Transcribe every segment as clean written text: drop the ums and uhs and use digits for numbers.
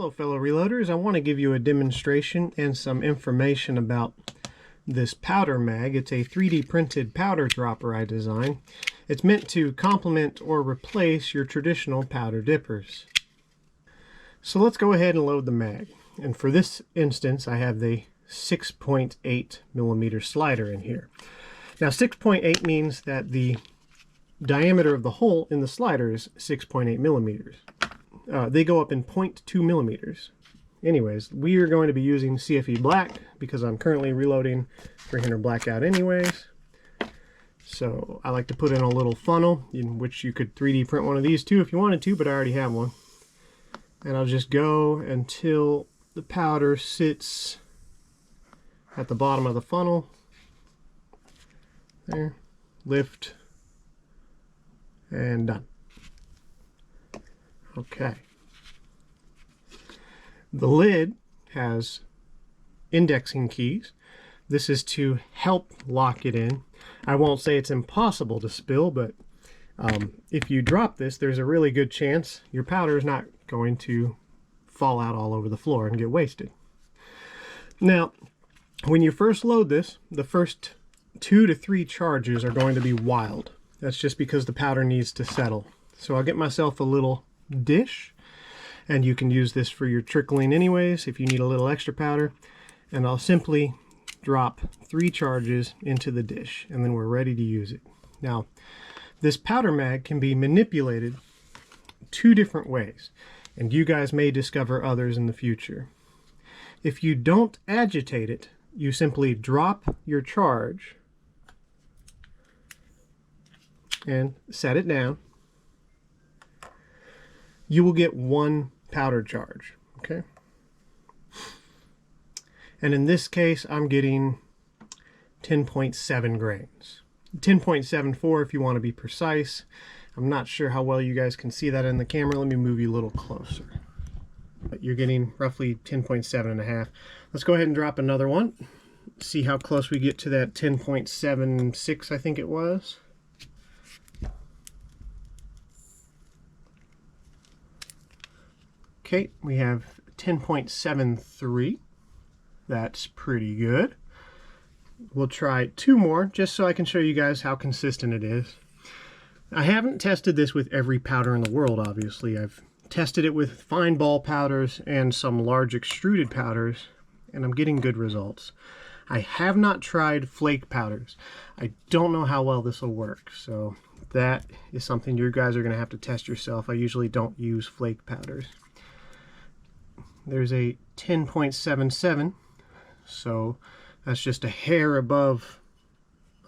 Hello fellow reloaders, I want to give you a demonstration and some information about this powder mag. It's a 3D printed powder dropper I designed. It's meant to complement or replace your traditional powder dippers. So let's go ahead and load the mag. And for this instance I have the 6.8 millimeter slider in here. Now 6.8 means that the diameter of the hole in the slider is 6.8 millimeters. They go up in 0.2 millimeters. Anyways, we are going to be using CFE black because I'm currently reloading 300 blackout anyways. So I like to put in a little funnel, in which you could 3D print one of these too if you wanted to, but I already have one. And I'll just go until the powder sits at the bottom of the funnel. There, lift, and done. Okay. The lid has indexing keys. This is to help lock it in. I won't say it's impossible to spill, but if you drop this, there's a really good chance your powder is not going to fall out all over the floor and get wasted. Now, when you first load this, the first 2 to 3 charges are going to be wild. That's just because the powder needs to settle. So I'll get myself a little dish, and you can use this for your trickling anyways if you need a little extra powder, and I'll simply drop 3 charges into the dish and then we're ready to use it. Now this powder mag can be manipulated 2 different ways, and you guys may discover others in the future. If you don't agitate it, you simply drop your charge and set it down. You will get 1 powder charge, okay? And in this case, I'm getting 10.7 grains. 10.74 if you want to be precise. I'm not sure how well you guys can see that in the camera. Let me move you a little closer. But you're getting roughly 10.7 and a half. Let's go ahead and drop another one. See how close we get to that 10.76, I think it was. Okay, we have 10.73. That's pretty good. We'll try 2 more just so I can show you guys how consistent it is. I haven't tested this with every powder in the world, obviously. I've tested it with fine ball powders and some large extruded powders, and I'm getting good results. I have not tried flake powders. I don't know how well this will work, so that is something you guys are going to have to test yourself. I usually don't use flake powders. There's a 10.77, so that's just a hair above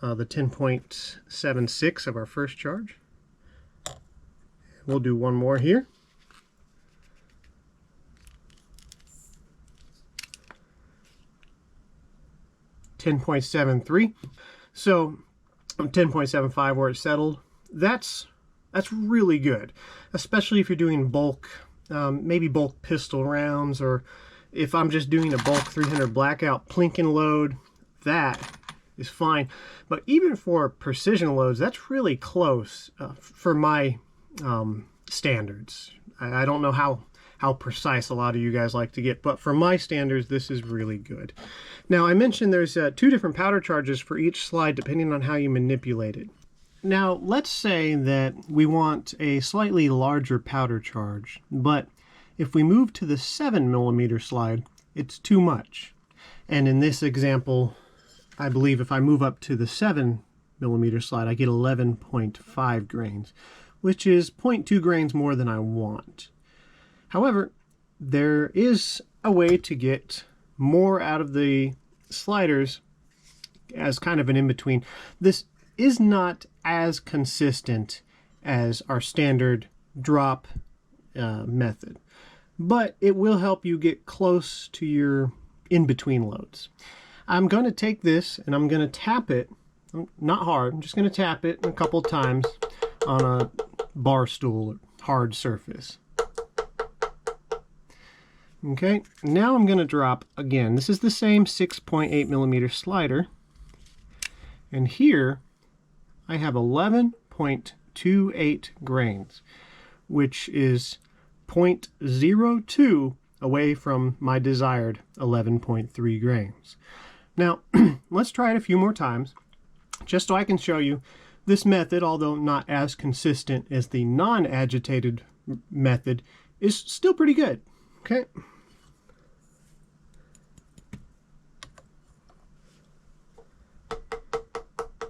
the 10.76 of our first charge. We'll do one more here. .73. So 10.75 where it's settled. That's really good, especially if you're doing bulk. Maybe bulk pistol rounds, or if I'm just doing a bulk 300 blackout plink and load, that is fine. But even for precision loads, that's really close for my standards. I don't know how precise a lot of you guys like to get, but for my standards, this is really good. Now, I mentioned there's 2 different powder charges for each slide depending on how you manipulate it. Now, let's say that we want a slightly larger powder charge, but if we move to the 7 millimeter slide, it's too much. And in this example, I believe if I move up to the 7 millimeter slide, I get 11.5 grains, which is 0.2 grains more than I want. However, there is a way to get more out of the sliders as kind of an in-between. This is not as consistent as our standard drop method, but it will help you get close to your in-between loads. I'm going to take this and I'm going to tap it, not hard, I'm just going to tap it a couple times on a bar stool or hard surface. Okay, now I'm going to drop again. This is the same 6.8 millimeter slider, and here I have 11.28 grains, which is 0.02 away from my desired 11.3 grains. Now, let's try it a few more times, just so I can show you this method, although not as consistent as the non-agitated method, is still pretty good. Okay.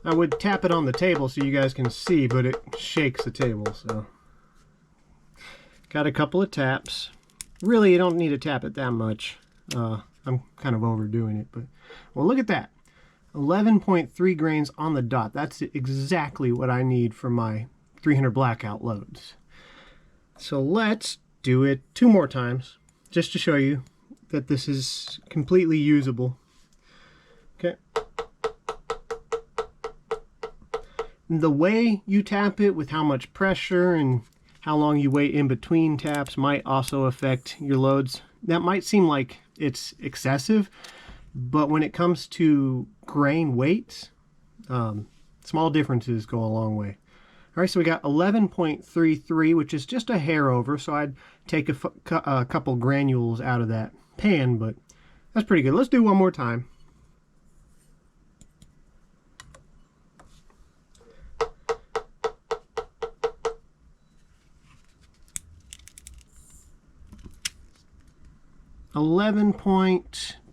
I would tap it on the table so you guys can see, but it shakes the table, so. Got a couple of taps. Really, you don't need to tap it that much. I'm kind of overdoing it, but well, look at that. 11.3 grains on the dot. That's exactly what I need for my 300 blackout loads. So let's do it 2 more times, just to show you that this is completely usable. Okay. The way you tap it, with how much pressure and how long you wait in between taps, might also affect your loads. That might seem like it's excessive, but when it comes to grain weights, small differences go a long way. All right, so we got 11.33, which is just a hair over, so I'd take a couple granules out of that pan, but that's pretty good. Let's do one more time.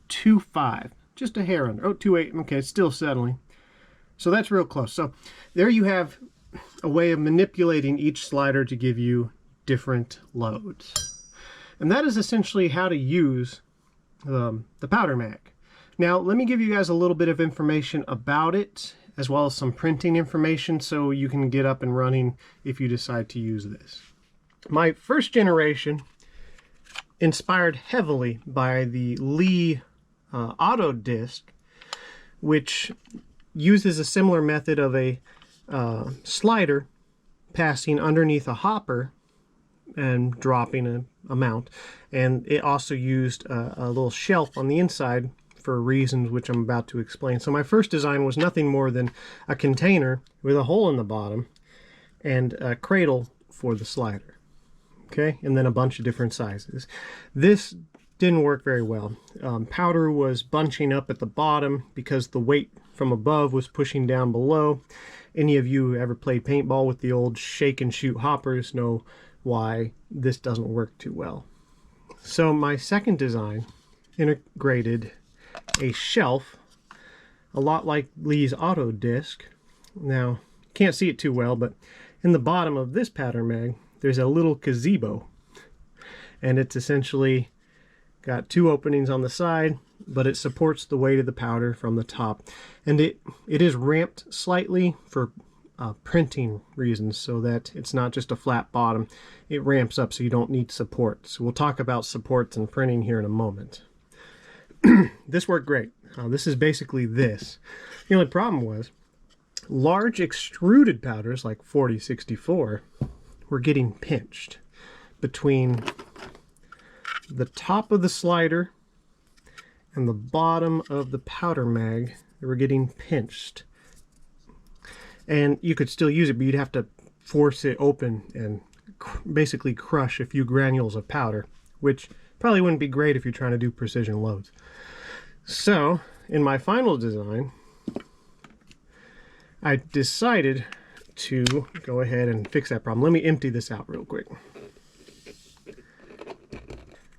.25, just a hair under. Oh, 2.8. Okay, it's still settling. So that's real close. So there you have a way of manipulating each slider to give you different loads. And that is essentially how to use the powder mag. Now, let me give you guys a little bit of information about it, as well as some printing information, so you can get up and running if you decide to use this. My first generation, inspired heavily by the Lee auto disc, which uses a similar method of a slider passing underneath a hopper and dropping a mount, and it also used a little shelf on the inside for reasons which I'm about to explain. So my first design was nothing more than a container with a hole in the bottom and a cradle for the slider. Okay, and then a bunch of different sizes. This didn't work very well. Powder was bunching up at the bottom because the weight from above was pushing down below. Any of you who ever played paintball with the old shake and shoot hoppers know why this doesn't work too well. So my second design integrated a shelf, a lot like Lee's auto disc. Now, you can't see it too well, but in the bottom of this powder mag, there's a little gazebo, and it's essentially got 2 openings on the side, but it supports the weight of the powder from the top, and it is ramped slightly for printing reasons, so that it's not just a flat bottom. It ramps up so you don't need support. So we'll talk about supports and printing here in a moment. This worked great. This is basically this. The only problem was large extruded powders like 4064 were getting pinched between the top of the slider and the bottom of the powder mag. They were getting pinched, and you could still use it, but you'd have to force it open and basically crush a few granules of powder, which probably wouldn't be great if you're trying to do precision loads. So in my final design, I decided to go ahead and fix that problem. Let me empty this out real quick.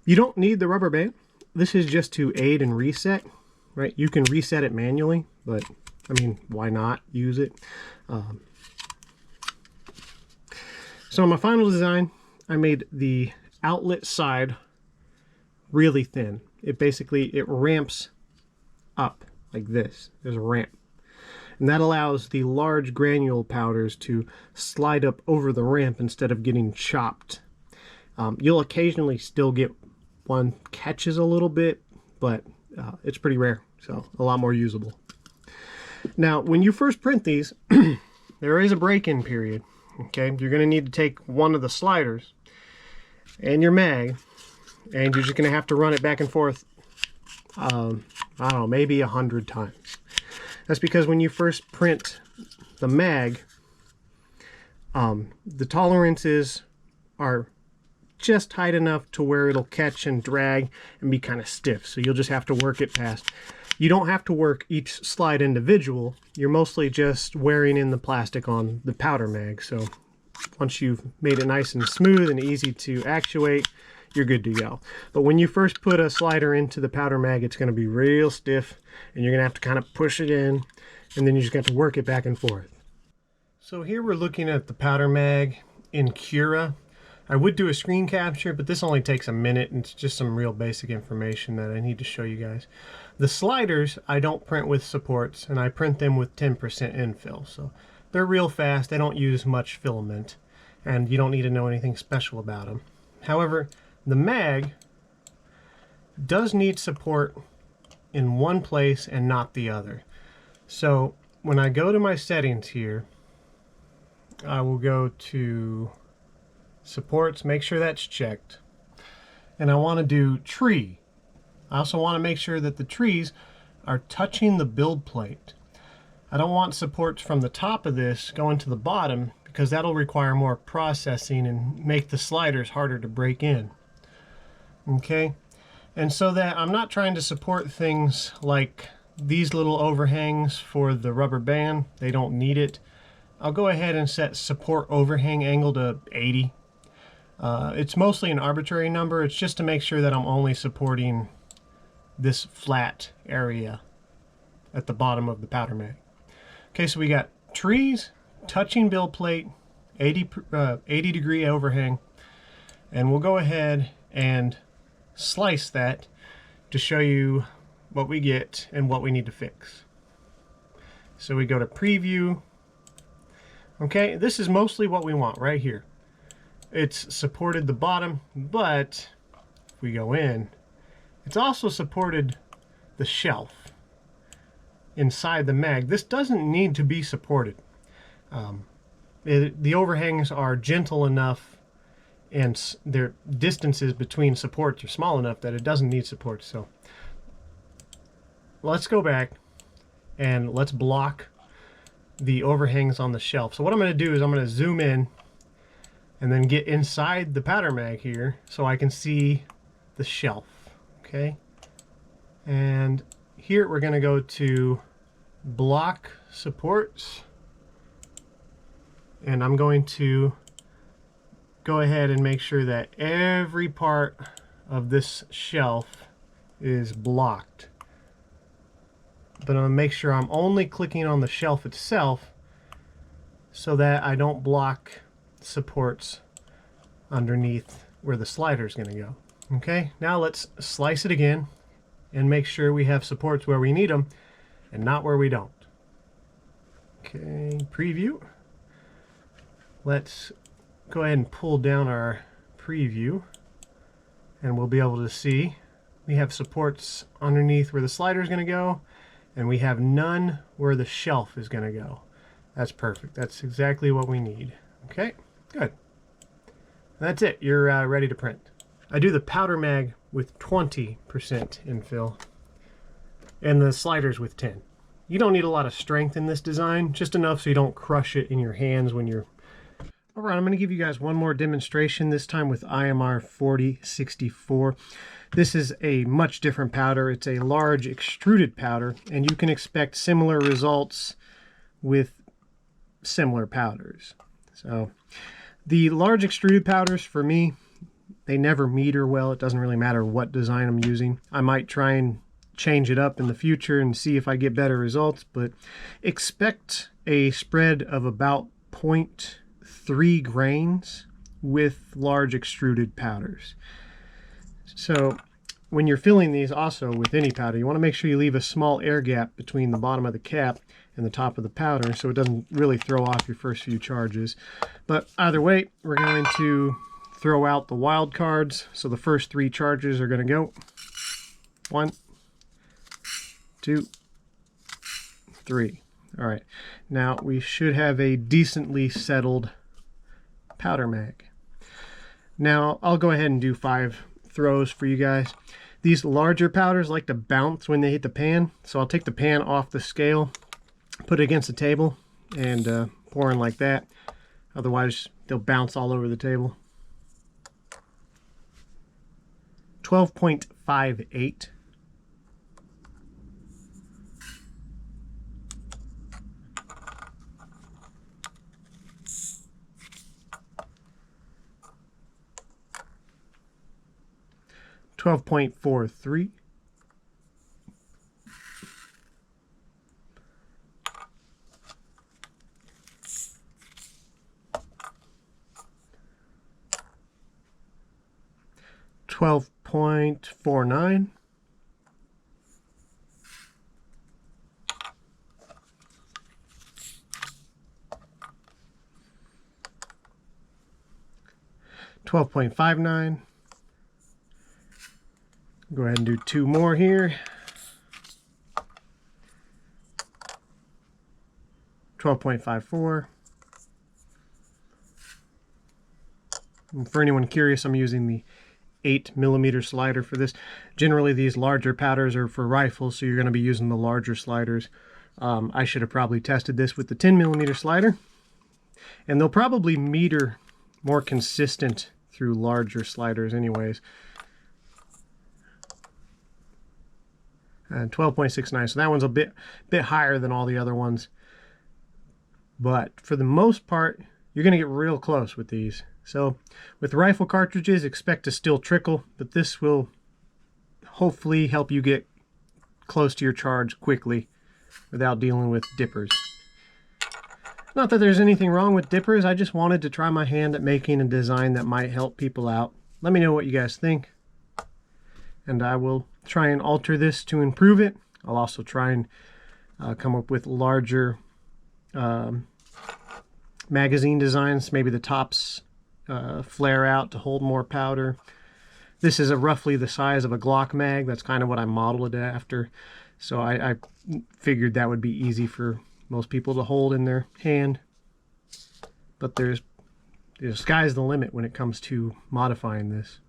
You don't need the rubber band. This is just to aid and reset, right? You can reset it manually, but I mean, why not use it? So in my final design, I made the outlet side really thin. It ramps up like this. There's a ramp. And that allows the large granule powders to slide up over the ramp instead of getting chopped. You'll occasionally still get one catches a little bit, but it's pretty rare, so a lot more usable. Now, when you first print these, there is a break-in period. Okay, you're going to need to take one of the sliders and your mag, and you're just going to have to run it back and forth, I don't know, maybe 100 times. That's because when you first print the mag, the tolerances are just tight enough to where it'll catch and drag and be kind of stiff. So you'll just have to work it past. You don't have to work each slide individual. You're mostly just wearing in the plastic on the powder mag. So once you've made it nice and smooth and easy to actuate, you're good to go. But when you first put a slider into the powder mag, it's going to be real stiff, and you're going to have to kind of push it in, and then you just have to work it back and forth. So here we're looking at the powder mag in Cura. I would do a screen capture, but this only takes a minute, and it's just some real basic information that I need to show you guys. The sliders I don't print with supports, and I print them with 10% infill. So they're real fast, they don't use much filament, and you don't need to know anything special about them. However, the mag does need support in one place and not the other. So when I go to my settings here, I will go to supports, make sure that's checked, and I want to do tree. I also want to make sure that the trees are touching the build plate. I don't want supports from the top of this going to the bottom, because that'll require more processing and make the sliders harder to break in. Okay, and so that I'm not trying to support things like these little overhangs for the rubber band, they don't need it. I'll go ahead and set support overhang angle to 80. It's mostly an arbitrary number. It's just to make sure that I'm only supporting this flat area at the bottom of the powder mag. Okay, so we got trees, touching build plate, 80 degree overhang, and we'll go ahead and slice that to show you what we get and what we need to fix. So we go to preview. Okay, this is mostly what we want right here. It's supported the bottom, but if we go in, it's also supported the shelf inside the mag. This doesn't need to be supported. The overhangs are gentle enough and their distances between supports are small enough that it doesn't need support. So let's go back and let's block the overhangs on the shelf. So what I'm going to do is I'm going to zoom in and then get inside the powder mag here so I can see the shelf. Okay, and here we're going to go to block supports, and I'm going to go ahead and make sure that every part of this shelf is blocked. But I'm going to make sure I'm only clicking on the shelf itself so that I don't block supports underneath where the slider is going to go. Okay, now let's slice it again and make sure we have supports where we need them and not where we don't. Okay, preview. Let's go ahead and pull down our preview and we'll be able to see we have supports underneath where the slider is going to go, and we have none where the shelf is going to go. That's perfect. That's exactly what we need. Okay, good. That's it. You're ready to print. I do the powder mag with 20% infill and the sliders with 10. You don't need a lot of strength in this design, just enough so you don't crush it in your hands when you're... Alright, I'm going to give you guys one more demonstration, this time with IMR 4064. This is a much different powder. It's a large extruded powder, and you can expect similar results with similar powders. So the large extruded powders, for me, they never meter well. It doesn't really matter what design I'm using. I might try and change it up in the future and see if I get better results, but expect a spread of about 0.3 grains with large extruded powders. So when you're filling these also with any powder, you want to make sure you leave a small air gap between the bottom of the cap and the top of the powder so it doesn't really throw off your first few charges. But either way, we're going to throw out the wild cards. So the first 3 charges are going to go. 1, 2, 3. All right, now we should have a decently settled powder mag. Now I'll go ahead and do 5 throws for you guys. These larger powders like to bounce when they hit the pan, so I'll take the pan off the scale, put it against the table, and pour in like that. Otherwise they'll bounce all over the table. 12.58. $12.43. 12.49. 12.59. Go ahead and do two more here. 12.54. And for anyone curious, I'm using the 8mm slider for this. Generally, these larger powders are for rifles, so you're going to be using the larger sliders. I should have probably tested this with the 10mm slider, and they'll probably meter more consistent through larger sliders anyways. And 12.69, so that one's a bit higher than all the other ones. But for the most part, you're going to get real close with these. So with rifle cartridges, expect to still trickle, but this will hopefully help you get close to your charge quickly without dealing with dippers. Not that there's anything wrong with dippers, I just wanted to try my hand at making a design that might help people out. Let me know what you guys think, and I will try and alter this to improve it. I'll also try and come up with larger magazine designs. Maybe the tops flare out to hold more powder. This is roughly the size of a Glock mag. That's kind of what I modeled it after. So I figured that would be easy for most people to hold in their hand. But there's sky's the limit when it comes to modifying this.